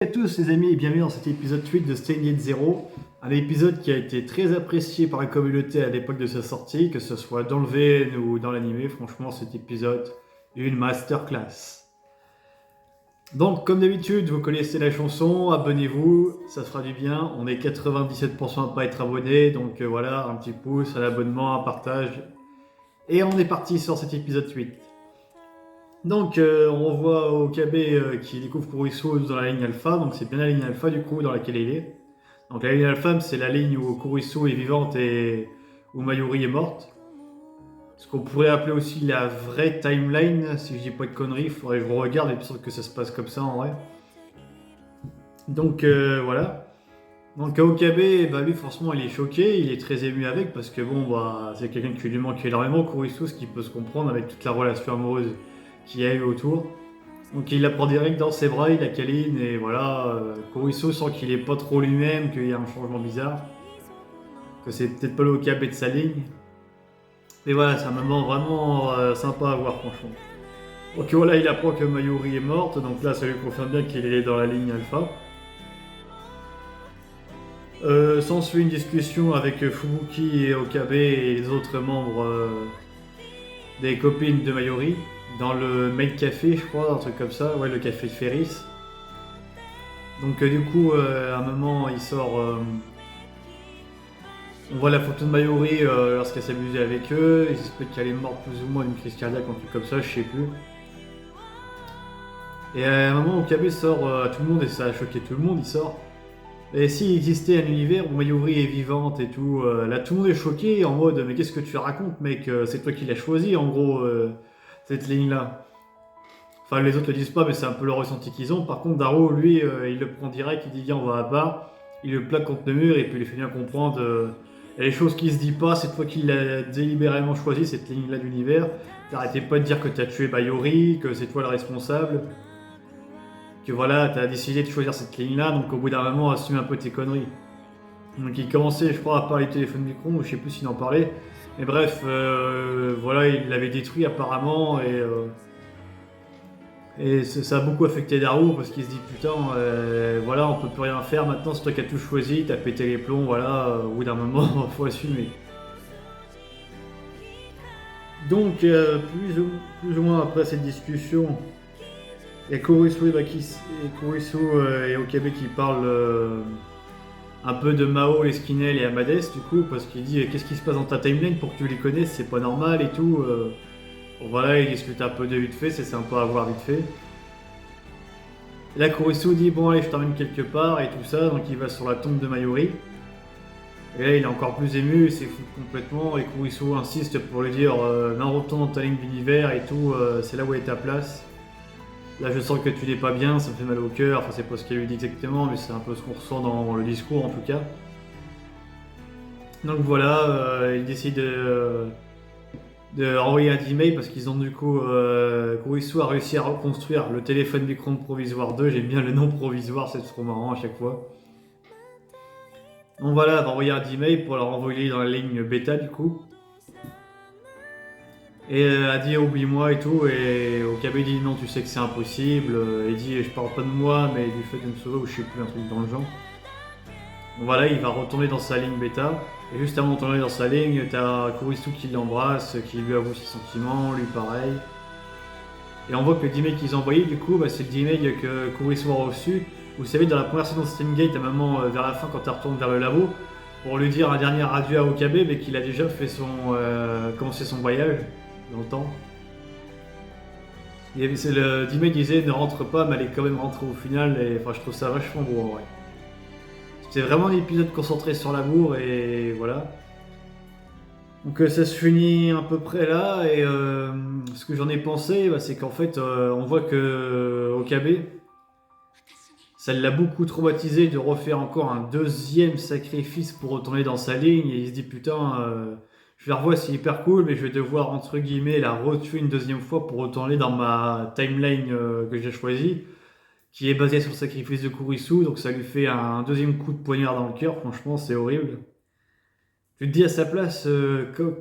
À tous les amis et bienvenue dans cet épisode 8 de Steins Gate Zero, un épisode qui a été très apprécié par la communauté à l'époque de sa sortie, que ce soit dans le VN ou dans l'anime. Franchement, cet épisode est une masterclass. Donc, comme d'habitude, vous connaissez la chanson, abonnez-vous, ça fera du bien. On est 97% à pas être abonné, donc voilà, un petit pouce, un abonnement, un partage. Et on est parti sur cet épisode 8. Donc on voit Okabe qui découvre Kurisu dans la ligne alpha, donc c'est bien la ligne alpha du coup dans laquelle il est. Donc la ligne alpha c'est la ligne où Kurisu est vivante et où Mayuri est morte. Ce qu'on pourrait appeler aussi la vraie timeline, si je dis pas de conneries, il faudrait que je regarde et puis sûr que ça se passe comme ça en vrai. Donc voilà. Donc Okabe, bah lui forcément il est choqué, il est très ému avec parce que bon bah c'est quelqu'un qui lui manque énormément Kurisu, ce qui peut se comprendre avec toute la relation amoureuse qu'il y a eu autour. Donc il la prend direct dans ses bras, il la câline et voilà, Kurisu sent qu'il est pas trop lui-même, qu'il y a un changement bizarre, que c'est peut-être pas le Okabe de sa ligne. Et voilà, c'est un moment vraiment sympa à voir franchement. Donc voilà, il apprend que Mayuri est morte, donc là ça lui confirme bien qu'il est dans la ligne alpha. S'ensuit une discussion avec Fubuki et Okabe et les autres membres des copines de Mayuri dans le Maid Café, je crois, un truc comme ça, ouais, le café de Ferris. Donc du coup, à un moment, il sort. On voit la photo de Mayuri lorsqu'elle s'amusait avec eux. Ils expliquent qu'elle est morte plus ou moins d'une crise cardiaque, un truc comme ça, je sais plus. Et à un moment, Okabe sort à tout le monde et ça a choqué tout le monde. Il sort. Et s'il existait un univers où Mayuri est vivante et tout, là tout le monde est choqué en mode mais qu'est-ce que tu racontes mec, c'est toi qui l'as choisi en gros cette ligne là. Enfin les autres le disent pas mais c'est un peu le ressenti qu'ils ont. Par contre Daro lui il le prend direct, il dit viens on va à part, il le plaque contre le mur et puis il lui fait bien comprendre il y a des choses qui se dit pas, c'est toi qui l'as délibérément choisi cette ligne là d'univers. T'arrêtais pas de dire que t'as tué Mayuri, que c'est toi le responsable. Que voilà, t'as décidé de choisir cette ligne-là, donc au bout d'un moment, assume un peu tes conneries. Donc il commençait, je crois, à parler du téléphone micro, ou je sais plus s'il en parlait. Mais bref, voilà, il l'avait détruit apparemment, et ça a beaucoup affecté Daru, parce qu'il se dit, putain, voilà, on peut plus rien faire, maintenant c'est toi qui as tout choisi, t'as pété les plombs, voilà, au bout d'un moment, faut assumer. Donc, plus ou moins après cette discussion, il y a Kurisu et Okabe qui parlent un peu de Mao, Esquinel et Amades du coup, parce qu'il dit qu'est-ce qui se passe dans ta timeline pour que tu les connaisses, c'est pas normal et tout. Bon, voilà, il discute un peu de vite fait, c'est sympa à voir vite fait. Et là, Kurisu dit bon, allez, je t'emmène quelque part et tout ça, donc il va sur la tombe de Mayuri. Et là, il est encore plus ému, il s'effondre complètement, et Kurisu insiste pour lui dire non, retourne dans ta ligne d'univers et tout, c'est là où est ta place. Là, je sens que tu n'es pas bien, ça me fait mal au cœur. Enfin, c'est pas ce qu'elle lui dit exactement, mais c'est un peu ce qu'on ressent dans le discours en tout cas. Donc voilà, il décide de renvoyer un email parce qu'ils ont du coup. Kurisu a réussi à reconstruire le téléphone micro provisoire 2. J'aime bien le nom provisoire, c'est trop marrant à chaque fois. Donc voilà, elle va envoyer un email pour leur envoyer dans la ligne bêta du coup. Et elle a dit oublie-moi et tout, et Okabe dit non, tu sais que c'est impossible. Il dit je parle pas de moi, mais du fait de me sauver ou je sais plus, un truc dans le genre. Donc voilà, il va retourner dans sa ligne bêta. Et juste avant de retourner dans sa ligne, t'as Kurisu qui l'embrasse, qui lui avoue ses sentiments, lui pareil. Et on voit que le D-mail qu'ils ont envoyé, du coup, bah, c'est le D-mail que Kurisu a reçu. Vous savez, dans la première saison de Steingate, à un moment vers la fin, quand elle retourne vers le labo, pour lui dire un dernier adieu à Okabe, mais qu'il a déjà fait commencé son voyage dans le temps. C'est le D-mail disait ne rentre pas, mais elle est quand même rentrée au final, et enfin, je trouve ça vachement beau en vrai. C'est vraiment un épisode concentré sur l'amour et voilà. Donc ça se finit à peu près là et ce que j'en ai pensé, bah, c'est qu'en fait on voit que Okabe, ça l'a beaucoup traumatisé de refaire encore un deuxième sacrifice pour retourner dans sa ligne et il se dit putain je la revois c'est hyper cool mais je vais devoir entre guillemets la retuer une deuxième fois pour retourner dans ma timeline que j'ai choisie qui est basée sur le sacrifice de Kurisu donc ça lui fait un deuxième coup de poignard dans le cœur, franchement c'est horrible. Tu te dis à sa place,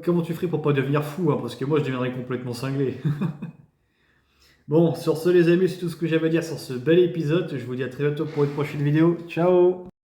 comment tu ferais pour pas devenir fou hein, parce que moi je deviendrais complètement cinglé. Bon, sur ce les amis, c'est tout ce que j'avais à dire sur ce bel épisode. Je vous dis à très bientôt pour une prochaine vidéo. Ciao!